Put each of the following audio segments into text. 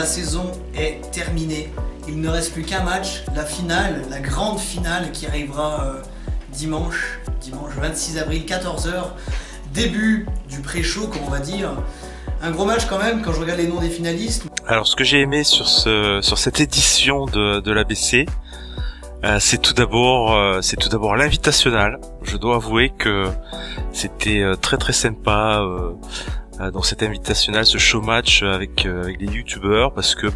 saison est terminée. Il ne reste plus qu'un match, la finale, la grande finale qui arrivera dimanche 26 avril, 14h. Début du pré-show, comme on va dire. Un gros match quand même, quand je regarde les noms des finalistes. Alors, ce que j'ai aimé sur cette édition de l'ABC, c'est tout d'abord l'invitationnal. Je dois avouer que c'était très très sympa dans cet invitationnal, ce show match avec les youtubeurs, parce que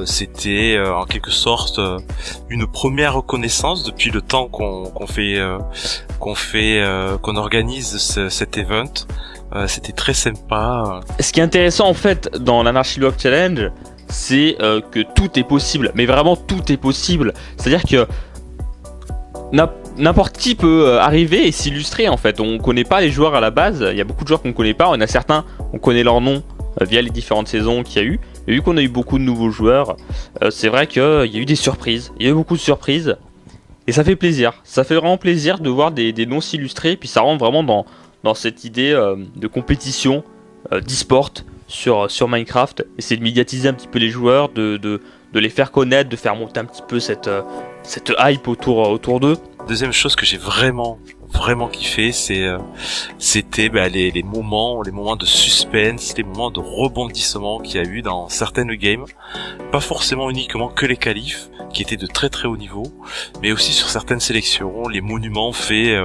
c'était en quelque sorte une première reconnaissance depuis le temps qu'on organise cet event. C'était très sympa. Ce qui est intéressant en fait dans l'Anarchy Block Challenge, c'est que tout est possible, mais vraiment tout est possible. C'est-à-dire que n'importe qui peut arriver et s'illustrer en fait. On connaît pas les joueurs à la base, il y a beaucoup de joueurs qu'on connaît pas, on a certains, on connaît leur nom via les différentes saisons qu'il y a eu. Et vu qu'on a eu beaucoup de nouveaux joueurs, c'est vrai qu'il y a eu des surprises, il y a eu beaucoup de surprises. Et ça fait plaisir, ça fait vraiment plaisir de voir des noms s'illustrer, puis ça rentre vraiment dans cette idée de compétition, d'e-sport sur Minecraft. Essayer de médiatiser un petit peu les joueurs, de les faire connaître, de faire monter un petit peu cette hype autour d'eux. Deuxième chose que j'ai vraiment kiffé, c'était les moments de suspense, les moments de rebondissement qu'il y a eu dans certaines games, pas forcément uniquement que les qualifs qui étaient de très très haut niveau, mais aussi sur certaines sélections, les monuments faits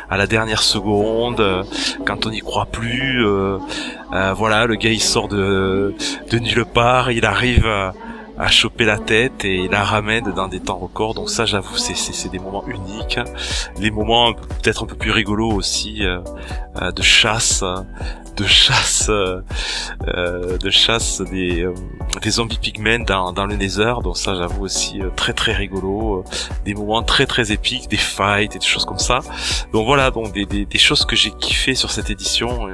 à la dernière seconde, quand on n'y croit plus, le gars il sort de nulle part, il arrive à choper la tête et il la ramène dans des temps records. Donc ça, j'avoue, c'est des moments uniques. Les moments peut-être un peu plus rigolos aussi, de chasse des zombies pigmen dans le Nether. Donc ça, j'avoue aussi très très rigolo. Des moments très très épiques, des fights et des choses comme ça. Donc voilà, donc des choses que j'ai kiffé sur cette édition.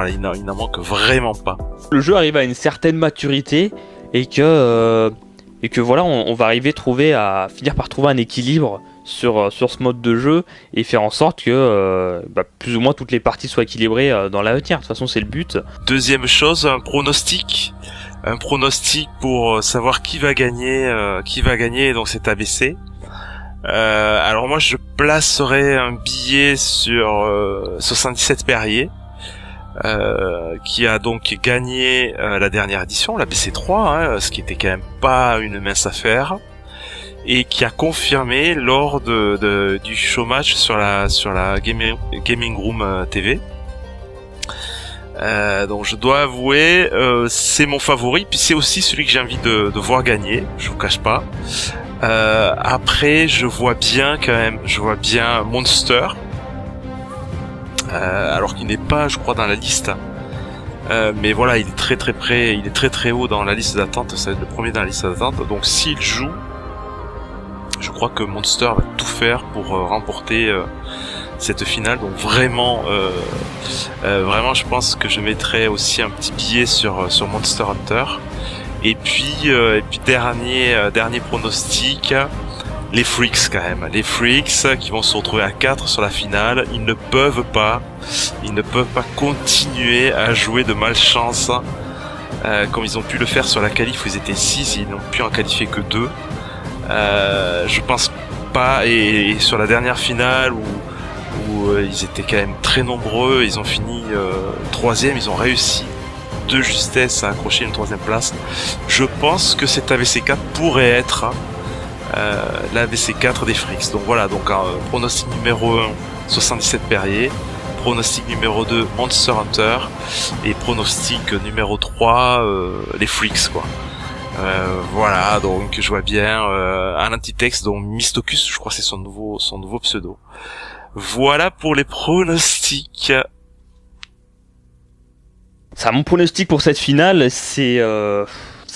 Il n'en manque vraiment pas. Le jeu arrive à une certaine maturité. Et que voilà, on va arriver à finir par trouver un équilibre sur ce mode de jeu et faire en sorte que plus ou moins toutes les parties soient équilibrées dans l'avenir. De toute façon, c'est le but. Deuxième chose, un pronostic pour savoir qui va gagner dans cet ABC. Alors moi, je placerai un billet sur 77 Perrier. Qui a donc gagné la dernière édition, la BC3, ce qui était quand même pas une mince affaire, et qui a confirmé lors du show match sur la Gaming Room TV. Donc je dois avouer, c'est mon favori, puis c'est aussi celui que j'ai envie de voir gagner, je vous cache pas. Après, je vois bien Monster. Alors qu'il n'est pas, je crois, dans la liste. Mais voilà, il est très très près, il est très très haut dans la liste d'attente, ça va être le premier dans la liste d'attente. Donc s'il joue, je crois que Monster va tout faire pour remporter cette finale. Donc vraiment, je pense que je mettrai aussi un petit billet sur Monster Hunter. Et puis dernier pronostic. Les Freaks quand même, les Freaks qui vont se retrouver à 4 sur la finale, ils ne peuvent pas continuer à jouer de malchance comme ils ont pu le faire sur la qualif où ils étaient 6 et ils n'ont pu en qualifier que 2. Je pense pas, et sur la dernière finale où ils étaient quand même très nombreux, ils ont fini 3e, ils ont réussi de justesse à accrocher une 3e place. Je pense que cet AVC4 pourrait être la VC4 des Freaks. Donc voilà, pronostic numéro 1, 77 Perrier, pronostic numéro 2, Monster Hunter, et pronostic numéro 3, les Freaks, quoi. Voilà, donc je vois bien un antitexte, donc Mistocus, je crois que c'est son nouveau pseudo. Voilà pour les pronostics. Ça, mon pronostic pour cette finale, c'est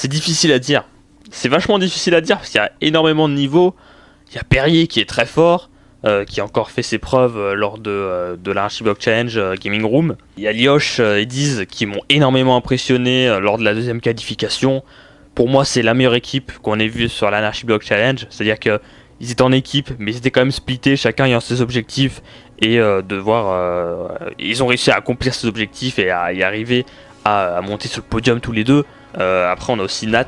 difficile à dire. C'est vachement difficile à dire parce qu'il y a énormément de niveaux. Il y a Perrier qui est très fort, qui a encore fait ses preuves lors de l'Anarchy Block Challenge Gaming Room. Il y a Lioche et Diz qui m'ont énormément impressionné lors de la deuxième qualification. Pour moi, c'est la meilleure équipe qu'on ait vue sur l'Anarchy Block Challenge. C'est-à-dire qu'ils étaient en équipe, mais ils étaient quand même splittés, chacun ayant ses objectifs. Et ils ont réussi à accomplir ces objectifs et à y arriver à monter sur le podium tous les deux. Après, on a aussi Nat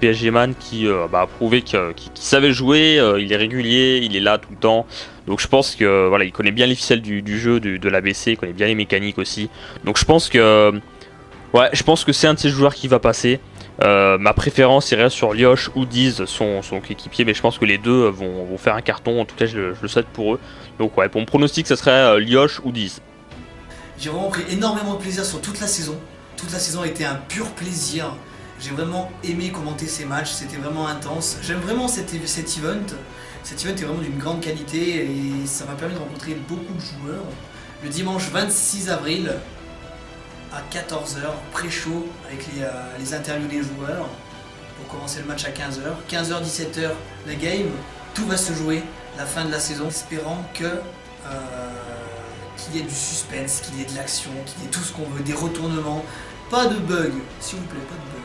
PSG Man qui a prouvé qu'il savait jouer, il est régulier, il est là tout le temps. Donc je pense que voilà, il connaît bien les ficelles du jeu, de l'ABC, il connaît bien les mécaniques aussi. Donc je pense que c'est un de ces joueurs qui va passer. Ma préférence irait sur Lioche ou Diz, son coéquipier, mais je pense que les deux vont faire un carton. En tout cas, je le souhaite pour eux. Donc ouais, pour mon pronostic, ça serait Lioche ou Diz. J'ai vraiment pris énormément de plaisir sur toute la saison. Toute la saison a été un pur plaisir. J'ai vraiment aimé commenter ces matchs, c'était vraiment intense. J'aime vraiment cet event. Cet event est vraiment d'une grande qualité et ça m'a permis de rencontrer beaucoup de joueurs. Le dimanche 26 avril à 14h, pré-show avec les interviews des joueurs pour commencer le match à 15h. 15h, 17h, la game. Tout va se jouer, la fin de la saison, espérant qu'il y ait du suspense, qu'il y ait de l'action, qu'il y ait tout ce qu'on veut, des retournements. Pas de bugs, s'il vous plaît, pas de bugs.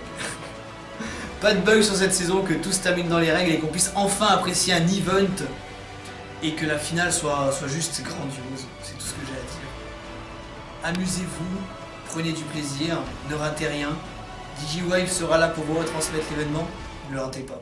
Pas de bugs sur cette saison, que tout se termine dans les règles et qu'on puisse enfin apprécier un event et que la finale soit juste grandiose. C'est tout ce que j'ai à dire. Amusez-vous, prenez du plaisir, ne ratez rien. DigiWave sera là pour vous retransmettre l'événement, ne le ratez pas.